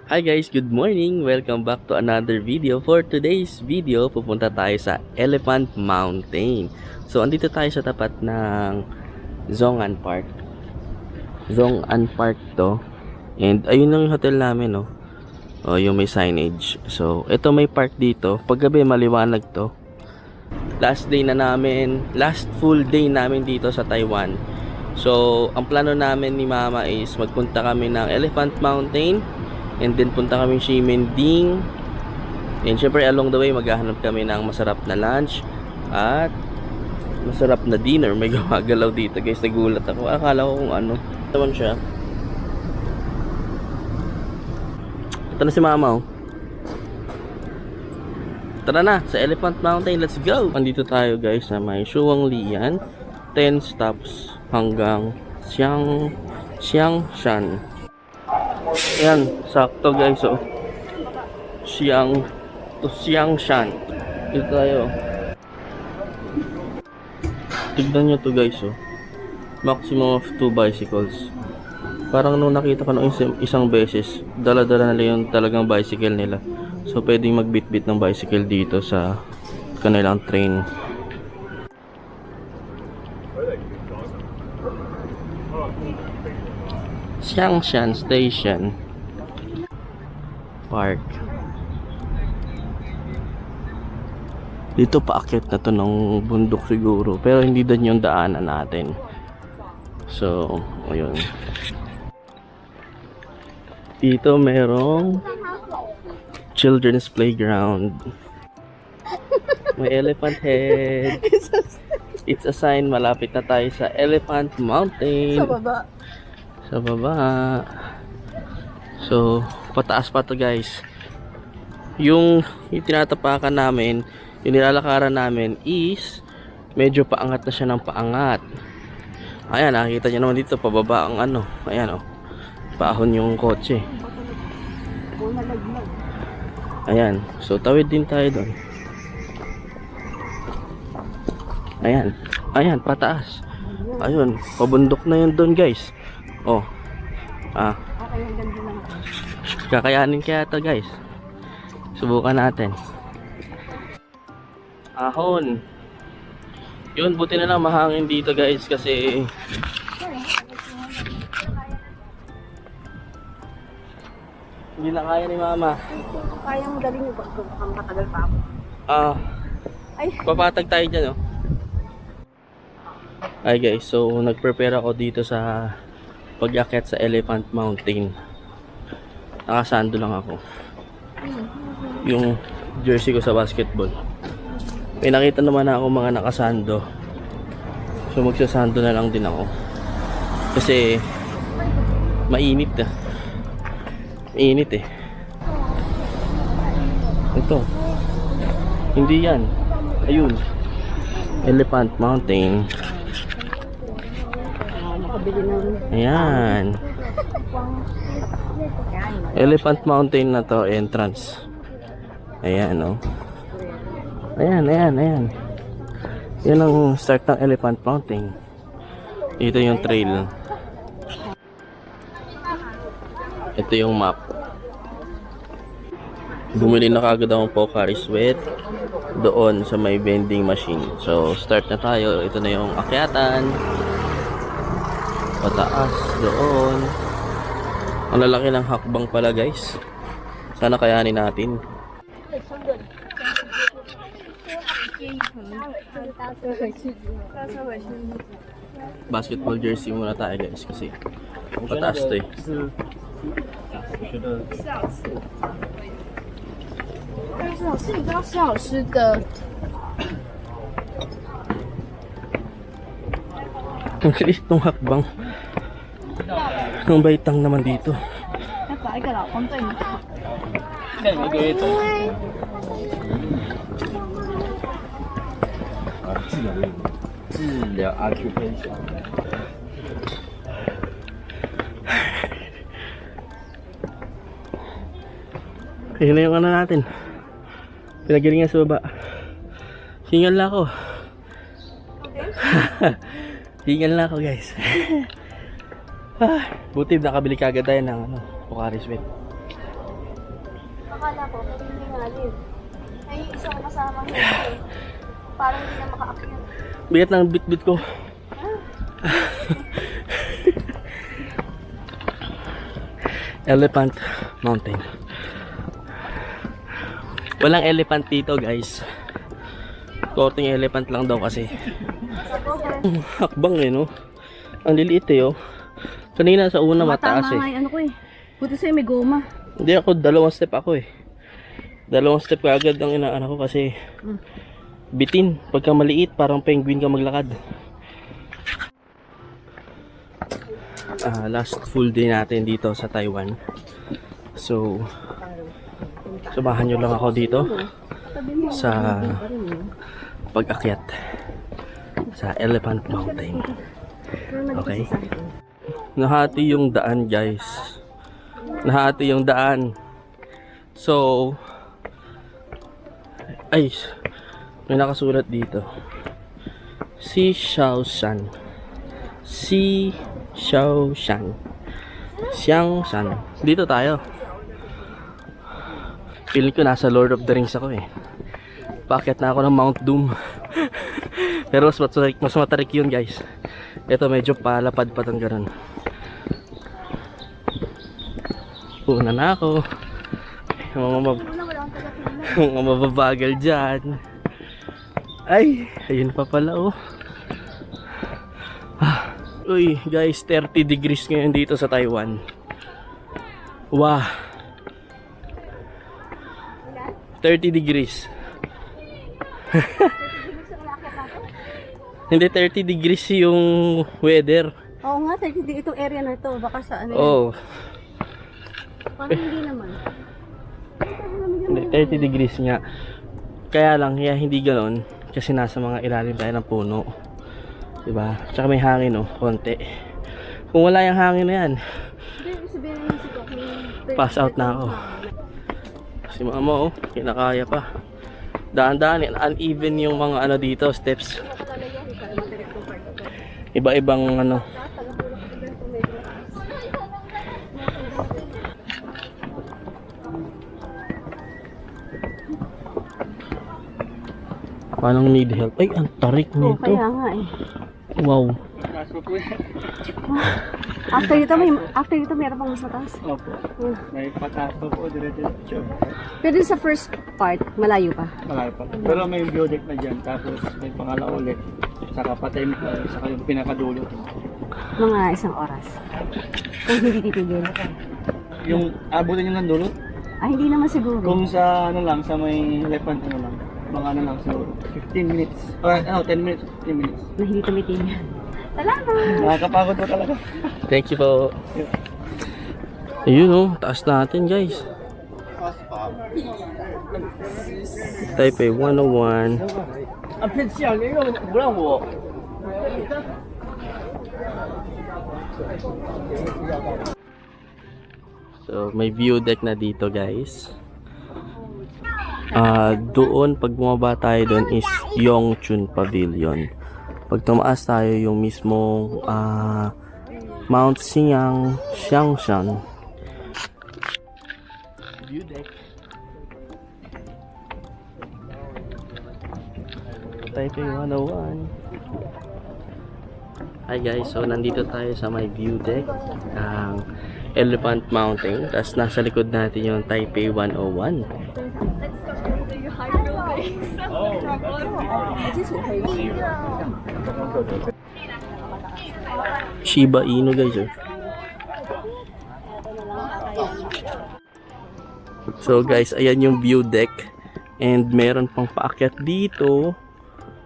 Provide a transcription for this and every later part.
Hi guys, good morning! Welcome back to another video. For today's video, pupunta tayo sa Elephant Mountain. So, andito tayo sa tapat ng Zongan Park. Zongan Park to. And ayun lang yung hotel namin, no? O, yung may signage. So, ito may park dito. Paggabi, maliwanag to. Last full day namin dito sa Taiwan. So, ang plano namin ni Mama is magpunta kami ng Elephant Mountain. And then punta kami Ximending. And syempre along the way maghahanap kami ng masarap na lunch at masarap na dinner. May gumagalaw dito guys, nagulat ako. Akala ko kung ano naman siya. Ito na si Mama, oh. Tara na sa Elephant Mountain, let's go. Andito tayo guys sa may Shuang Lian. 10 stops hanggang Xiangshan. Ayan, sakto guys, oh. Xiangshan. Dito tayo. Tignan nyo to guys, oh. Maximum of 2 bicycles. Parang nung nakita ko nung isang beses, dala-dala nila yung talagang bicycle nila. So pwedeng magbitbit ng bicycle dito sa kanilang train. Xiangshan Station Park. Dito paakyat na to ng bundok siguro, pero hindi din yung daanan natin. So, ayun. Dito merong children's playground. May elephant head. It's a sign malapit na tayo sa Elephant Mountain. Sa baba. So, pataas pa to guys. Yung tinatapakan namin, yung nilalakaran namin is medyo paangat na siya ng paangat. Ayan, nakikita nyo naman dito, pababa ang ano. Ayan, oh. Paahon yung kotse. Ayan. So, tawid din tayo doon. Ayan. Ayan, pataas. Ayun, pabundok na yun doon guys. Oh. Kakayanin kaya ito guys. Subukan natin. Ahon. Yun, buti na lang mahangin dito guys kasi hindi na kaya ni Mama. Kaya mo galing yung matagal pa ako. Ay. Papatag tayo dyan, oh. Ay guys, so nag-prepare ako dito sa pag-akyat sa Elephant Mountain. Nakasando lang ako. Yung jersey ko sa basketball. May nakita naman ako mga nakasando. So magsasando na lang din ako. Kasi mainit na. Mainit eh. Ito. Hindi yan. Ayun. Elephant Mountain. Ayan. Elephant Mountain na to, entrance. Ayan, oh. Ayan. Yan ang start ng Elephant Mountain. Ito yung trail. Ito yung map. Bumili na kagad akong Pocari Sweat doon sa may vending machine. So, start na tayo. Ito na yung akyatan. Pataas doon. Ang lalaki ng hakbang pala guys. Sana kayanin natin. Basketball jersey muna tayo guys kasi pataas to eh. Ang liit ng hakbang. Ang baitang naman dito. Ayun na yung ano natin. Pinagilingan sa baba. Hingal na ako. Hingal na ako guys. Buti nakabili kagad tayo ng Pocari Sweat. Akala ko, hindi nga din. Ay, isang kasama niya. Parang hindi na makaakyat. Bigat ng bit-bit ko. Elephant Mountain. Walang elephant dito, guys. Korting elephant lang daw kasi. Hakbang eh, no? Ang liliit eh, oh. Kanina sa una mataas eh. Ano ko eh. Buti sa'yo may goma. Hindi ako, dalawang step ako eh. Dalawang step ka agad ang inaano ko kasi bitin. Pagka maliit, parang penguin ka maglakad. Last full day natin dito sa Taiwan. So, samahan nyo lang ako dito sa pag-akyat sa Elephant Mountain. Okay? Nahati yung daan, guys. Nahati yung daan. So, ay, may nakasulat dito. Si Shaoshan. Si Shaoshan. Xiangshan. Dito tayo. Feeling ko nasa Lord of the Rings ako eh. Paakyat na ako ng Mount Doom. Pero mas matarik yun, guys. Ito medyo palapad pa tong ganun. Una na ako. Mga mababagal dyan. Ay, ayun pa pala oh. Uy guys, 30 degrees ngayon dito sa Taiwan. Wow, 30 degrees. Hindi 30 degrees yung weather. Oo nga, 30 itong area na ito. Baka sa ano Oh. Parang hindi naman. Hindi, 30 degrees nga. Kaya lang, hindi ganoon. Kasi nasa mga ilalim tayo ng puno. Diba? Tsaka may hangin oh, konti. Kung wala yung hangin na yan, pass out na ako. Si mama oh, kinakaya pa. Daan-daan, uneven yung mga ano dito, steps. Iba-ibang ano. Paano need help? Ay, ang tarik nito. Kaya nga eh. Wow. After dito meron pang mas mataas. Opo. May pataas pa po dire-diretso. Pero sa first part, malayo pa. Malayo pa. Pero may view deck na dyan. Tapos may pangalaw ulit. Saka patay saka yung pinakadulo. Mga isang oras. Kung hindi titigil. Yung abutin yung nandulo? Hindi naman siguro. Kung sa ano lang, sa may elephant ano lang. Mga ano lang siguro. 15 minutes. Or 10 minutes, 15 minutes. Na hindi tumitigil. Salamat! Nakakapagod po talaga. Thank you po. Ayun oh, taas natin guys. Taipei 101. So may view deck na dito guys. Doon pag bumaba tayo doon is Yongchun Pavilion. Pag tumaas tayo yung mismong Mount Xiangshan view deck. Taipei 101. Hi guys, so nandito tayo sa may view deck ng Elephant Mountain. Tapos nasa likod natin yung Taipei 101. Shiba Inu guys oh. So guys, ayan yung view deck. And meron pang paakyat dito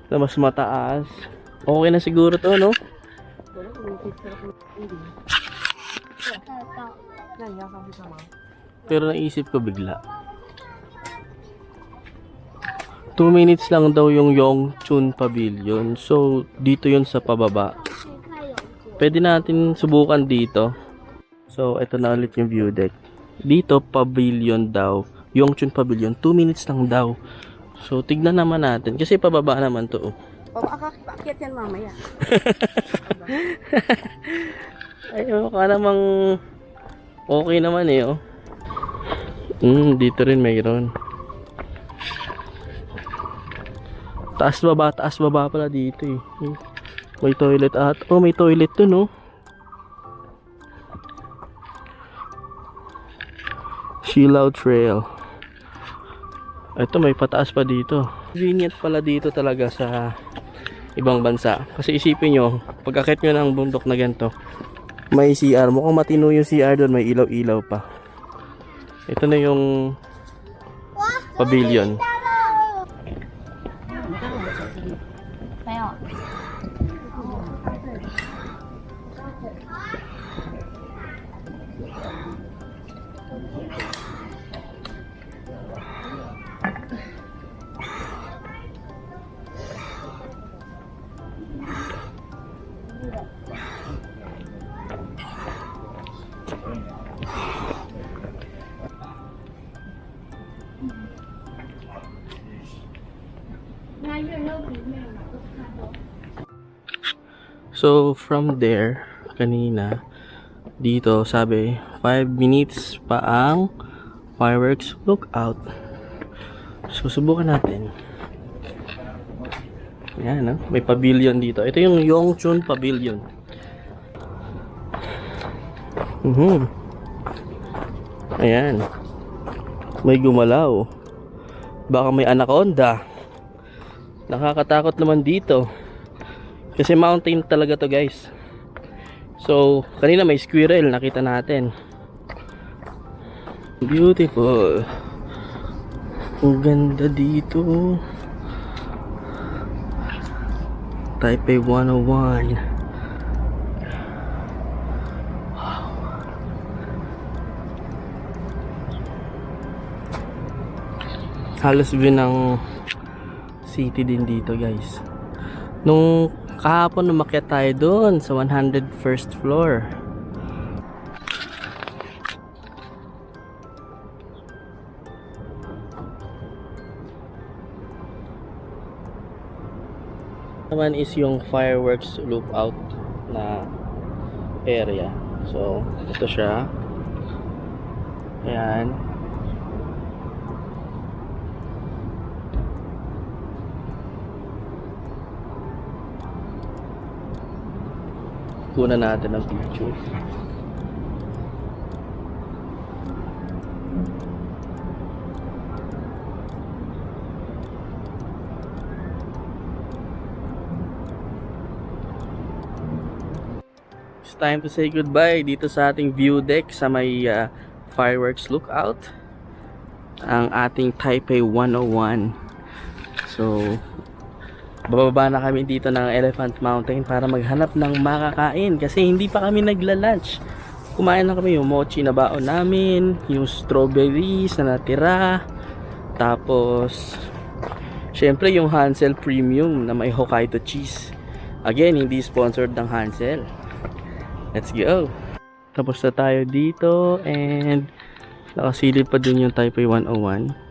na mas mataas. Okay na siguro to, no? Pero naisip ko bigla, 2 minutes lang daw yung Yongchun Pavilion. So dito yun sa pababa. Pwede natin subukan dito. So ito na ulit yung view deck. Dito pavilion daw, Yongchun Pavilion, 2 minutes lang daw. So tignan naman natin kasi pababa naman to. Paakyat yan mamaya. Ay, mukha namang okay naman eh oh. Dito rin mayroon. Taas baba pala dito eh. May toilet at may toilet dun, no? Chill out trail. Ito may pataas pa dito. Convenient pala dito talaga sa ibang bansa. Kasi isipin nyo, pag akit nyo ng bundok na ganito, may CR. Mukhang matino yung CR doon, may ilaw-ilaw pa. Ito na yung pavilion. 没有。 So from there, kanina, dito sabi 5 minutes pa ang fireworks lookout. So subukan natin. Yan, no? May pavilion dito. Ito yung Yongchun Pavilion. Ayan. May gumalaw. Baka may anaconda. Nakakatakot naman dito. Kasi mountain talaga to, guys. So, kanina may squirrel, nakita natin. Beautiful. Ang ganda dito. Taipei 101. Wow. Halos view ng city din dito, guys. Nung kahapon umakyat tayo doon sa 101st floor. Naman is yung fireworks lookout na area. So, ito siya. Ayan. Kunan natin ang picture. It's time to say goodbye dito sa ating view deck sa may fireworks lookout. Ang ating Taipei 101. So, bababa na kami dito ng Elephant Mountain para maghanap ng makakain kasi hindi pa kami nagla-lunch. Kumain na kami yung mochi na baon namin, yung strawberries na natira, tapos syempre yung Hansel Premium na may Hokkaido cheese. Again, hindi sponsored ng Hansel. Let's go! Tapos na tayo dito and nakasilip pa din yung Taipei 101.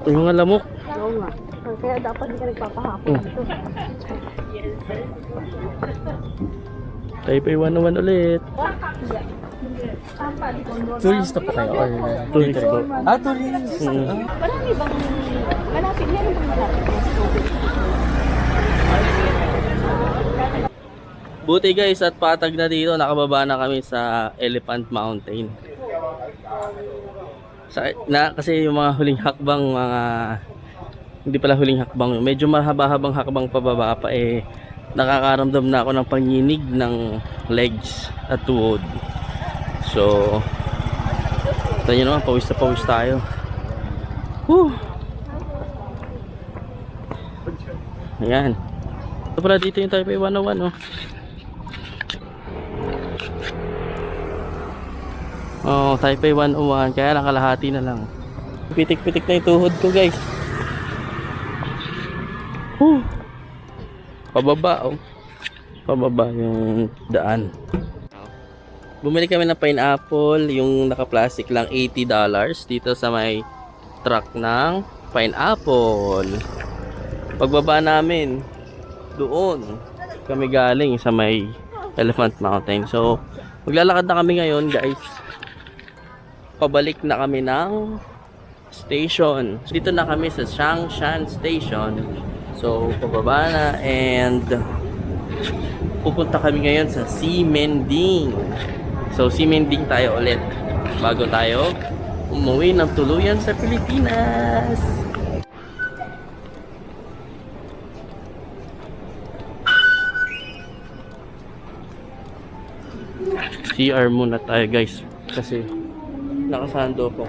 Yung mga lamok. Oo nga. Kaya dapat hindi ka nagpapahapon dito. Taipei 101 ulit. Tourist pa kayo or Tourist po. tourist. Marami bang malapit? Meron bang malapit? Buti guys at patag na dito. Nakababa na kami sa Elephant Mountain. Kasi yung mga huling hakbang, hindi pala huling hakbang, medyo mahaba-habang hakbang pababa pa eh, nakakaramdam na ako ng panginig ng legs at tuhod. So ito nyo naman, pawis na pawis tayo. Whew. Ayan, ito pala dito yung Taipei 101, oh. Oh, Taipei 101, kaya lang kalahati na lang. Pitik-pitik na yung tuhod ko, guys. Pababa, oh. Pababa yung daan. Bumili kami ng pineapple, yung naka-plastic lang $80 dito sa may truck ng pineapple. Pagbaba namin, doon kami galing sa may Elephant Mountain. So, maglalakad na kami ngayon, guys. Pabalik na kami ng station. Dito na kami sa Changshan Station. So, pababa na and pupunta kami ngayon sa Ximending. So, Ximending tayo ulit bago tayo umuwi ng tuluyan sa Pilipinas. CR muna tayo, guys, kasi nakasando ko.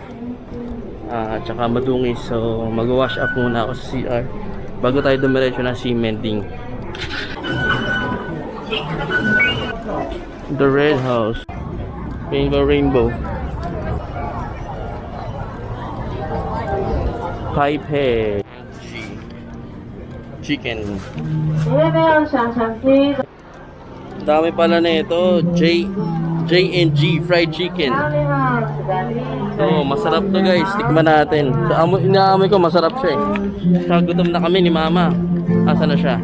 Tsaka madungis, so mag-wash up muna ako sa CR bago tayo dumiretso na Ximending. The Red House, Rainbow Taipei Chicken. Dami pala na ito. J&G fried chicken. Oh, masarap to, guys. Tikman natin. So, inaamoy ko, masarap siya eh. Gutom na kami ni Mama. Asa na siya?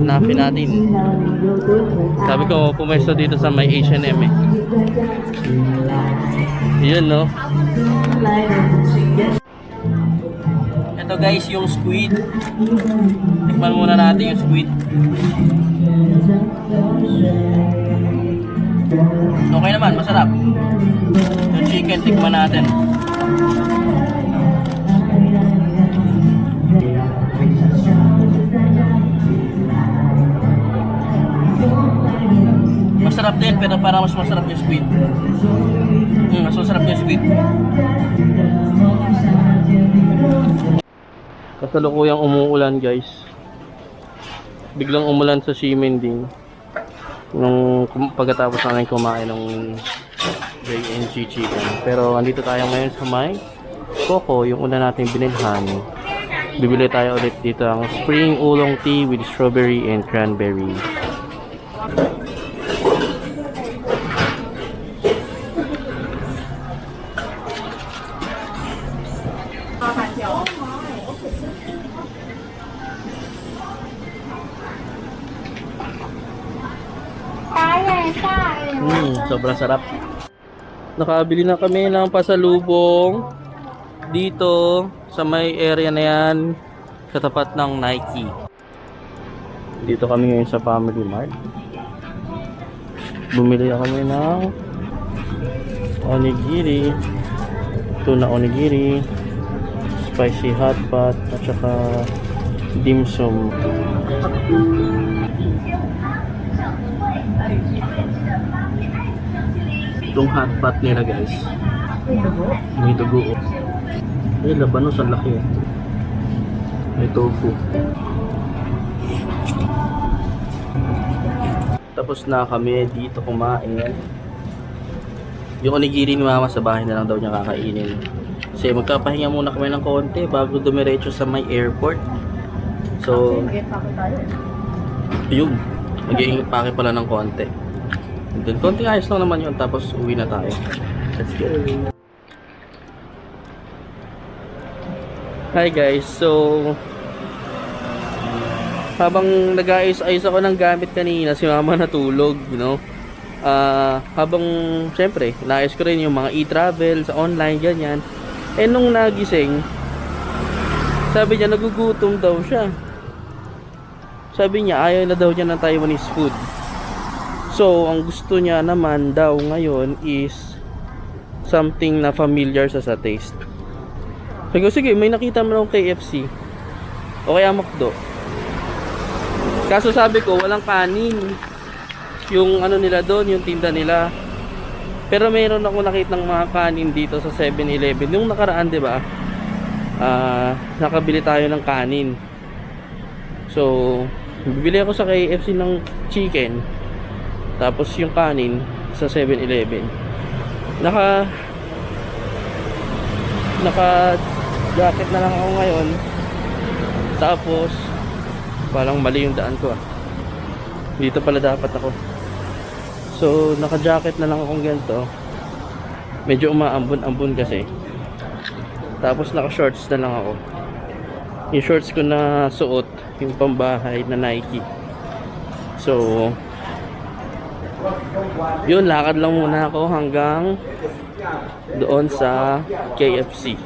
Hanapin natin. Sabi ko, pumesto dito sa may H&M eh. Yun, no? Ito, guys, yung squid. Tikman muna natin yung squid. Okay naman, masarap. Yung chicken, tikman natin. Masarap din, pero parang mas masarap yung squid. Mas masarap yung squid. Kasalukuyang umuulan, guys. Biglang umulan sa Ximending nung pagkatapos namin kumain ng J&G chicken. Pero andito tayo ngayon sa may Coco, yung una nating binilhan. Bibili tayo ulit dito ang spring oolong tea with strawberry and cranberry. Sobrang sarap. Nakabili na kami ng pasalubong dito sa may area na yan, sa tapat ng Nike. Dito kami ngayon sa Family Mart. Bumili kami ng onigiri, tuna onigiri, spicy hot pot, at saka dim sum. Itong hot pot nila, guys, may dugo. May labanos, ang laki. May tofu. Tapos na kami dito kumain. Yung onigiri ni Mama sa bahay na lang daw niya kakainin. Kasi magkapahinga muna kami ng konti bago dumiretso sa may airport. So, yun, mag-iingat pa pala ng konti. And then, konting ayos lang naman yun, tapos uwi na tayo. Let's go! Hi guys, so habang nag-ayos-ayos ako ng gamit kanina, si Mama natulog, you know. Habang syempre, naayos ko rin yung mga e-travel sa online, ganyan. Eh nung nagising, sabi niya nagugutom daw siya. Sabi niya ayaw na daw niya ng Taiwanese food. So, ang gusto niya naman daw ngayon is something na familiar sa taste. Sabi ko, sige, may nakita mo ng KFC o kaya McDo. Kaso sabi ko, walang kanin yung ano nila doon, yung tinda nila. Pero mayroon ako nakita ng mga kanin dito sa 7-Eleven. Yung nakaraan, di ba? Nakabili tayo ng kanin. So, bibili ako sa KFC ng chicken. Tapos yung kanin sa 7-Eleven. Naka jacket na lang ako ngayon. Tapos parang mali yung daan ko Dito pala dapat ako. So naka jacket na lang akong ganito. Medyo umaambon-ambon kasi. Tapos naka shorts na lang ako. Yung shorts ko na suot, yung pambahay na Nike. So Yun, lakad lang muna ako hanggang doon sa KFC.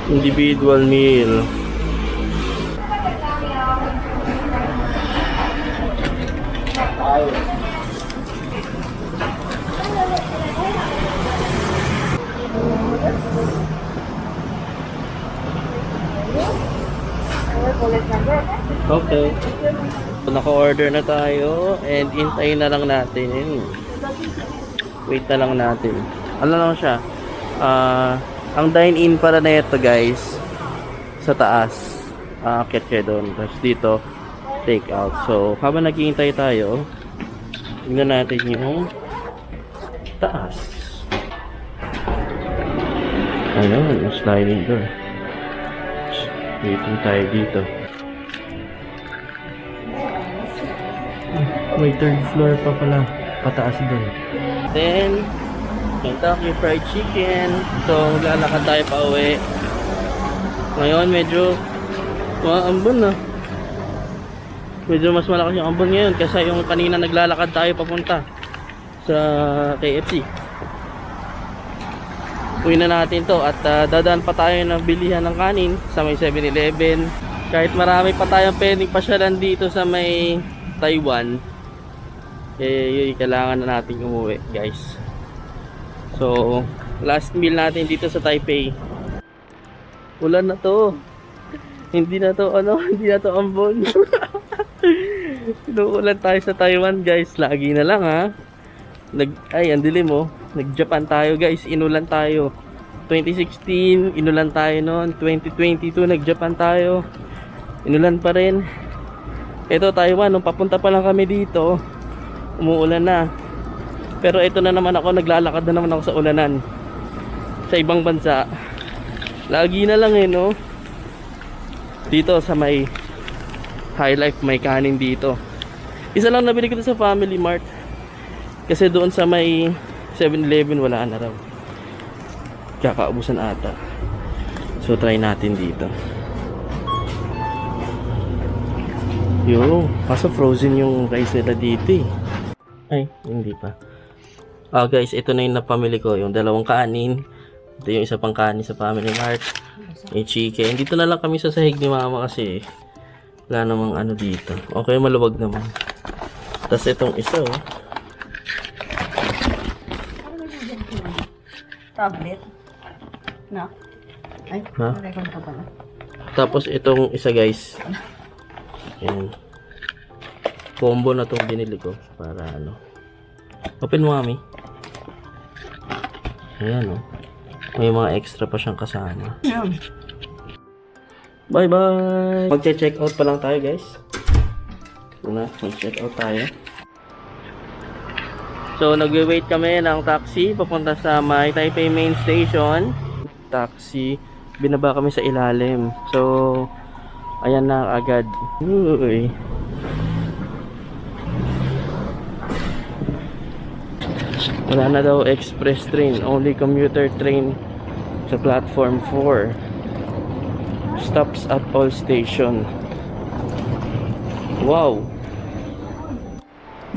Individual meal. Okay. Naka-order na tayo and hintayin na lang natin. Wait na lang natin. Ano lang siya? Ang dine-in para na ito guys sa taas. Aakyat kayo doon. Tapos dito take out. So habang naghihintay tayo, tingnan natin yung taas. Ayun, yung sliding door. Waiting tayo dito. May third floor pa pala. Pataas doon. Then, Kentucky Fried Chicken. So, maglalakad tayo pa uwi. Ngayon, medyo maambon na. Medyo mas malakas yung ambon ngayon kasi yung kanina naglalakad tayo papunta sa KFC. Uwi na natin to at dadaan pa tayo ng bilihan ng kanin sa may 7-Eleven. Kahit marami pa tayong pwedeng pasyalan dito sa may Taiwan, eh kailangan na natin umuwi guys. So last meal natin dito sa Taipei. Ulan na to. Hindi na to hindi na to ambon. Inuulan tayo sa Taiwan guys. Lagi na lang ha. Ang dilim oh. Nag-Japan tayo guys, inulan tayo. 2016, inulan tayo noon. 2022, nag-Japan tayo. Inulan pa rin. Ito Taiwan, nung papunta pa lang kami dito, umuulan na. Pero ito na naman ako, naglalakad na naman ako sa ulanan. Sa ibang bansa. Lagi na lang no. Dito sa may High Life, may kanin dito. Isa lang nabili ko sa Family Mart. Kasi doon sa may 7-Eleven wala na raw. Kakaubusan ata. So try natin dito. Yo, kaso frozen yung rice nila dito eh. Ay, hindi pa. Guys, ito na yung napamili ko. Yung dalawang kanin. Ito yung isa pang kanin sa Family Mart. Yung chicken. Dito na lang kami sa sahig ni mama kasi wala namang dito. Okay, maluwag naman. Tapos itong isa Tablet. No? Ay, ha? record pa pala. Tapos itong isa guys. Ayan. Combo na itong binili ko. Para Open mo mami. Ayan May mga extra pa siyang kasama. Bye bye! Magche-check out pa lang tayo guys. Mag-check out tayo. So, nagwe-wait kami ng taxi papunta sa may Taipei Main Station. Taxi, binaba kami sa ilalim. So, ayan na agad. Uy. Wala na daw express train, only commuter train sa platform 4. Stops at all station. Wow!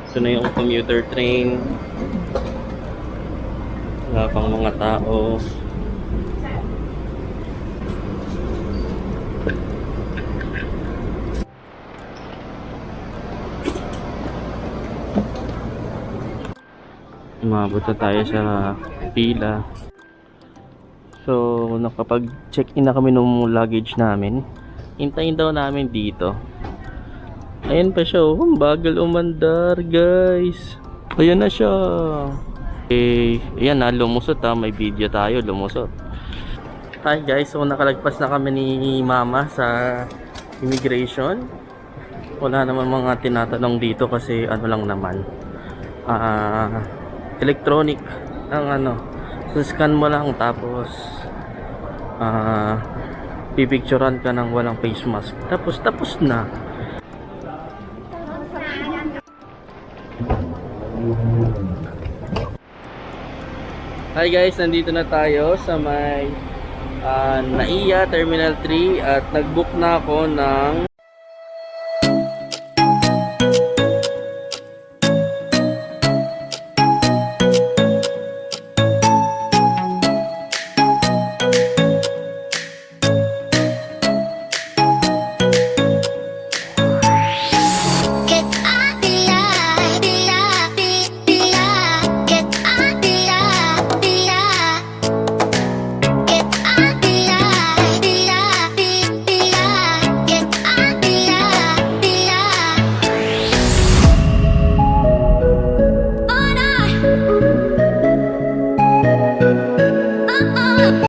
Ito na yung commuter train. Wala pang mga tao. Umabot na tayo sa pila. So, nakapag-check-in na kami ng luggage namin. Hintayin daw namin dito. Ayan pa siya. Ang bagal umandar, guys. Ayan na siya. Ayan lumusot may video tayo, lumusot. Hi guys, so nakalagpas na kami ni mama sa immigration. Wala naman mga tinatanong dito kasi lang naman. Electronic ang so scan mo lang tapos pipicturean ka ng walang face mask. Tapos na. Hi guys, nandito na tayo sa may NAIA Terminal 3 at nag-book na ako ng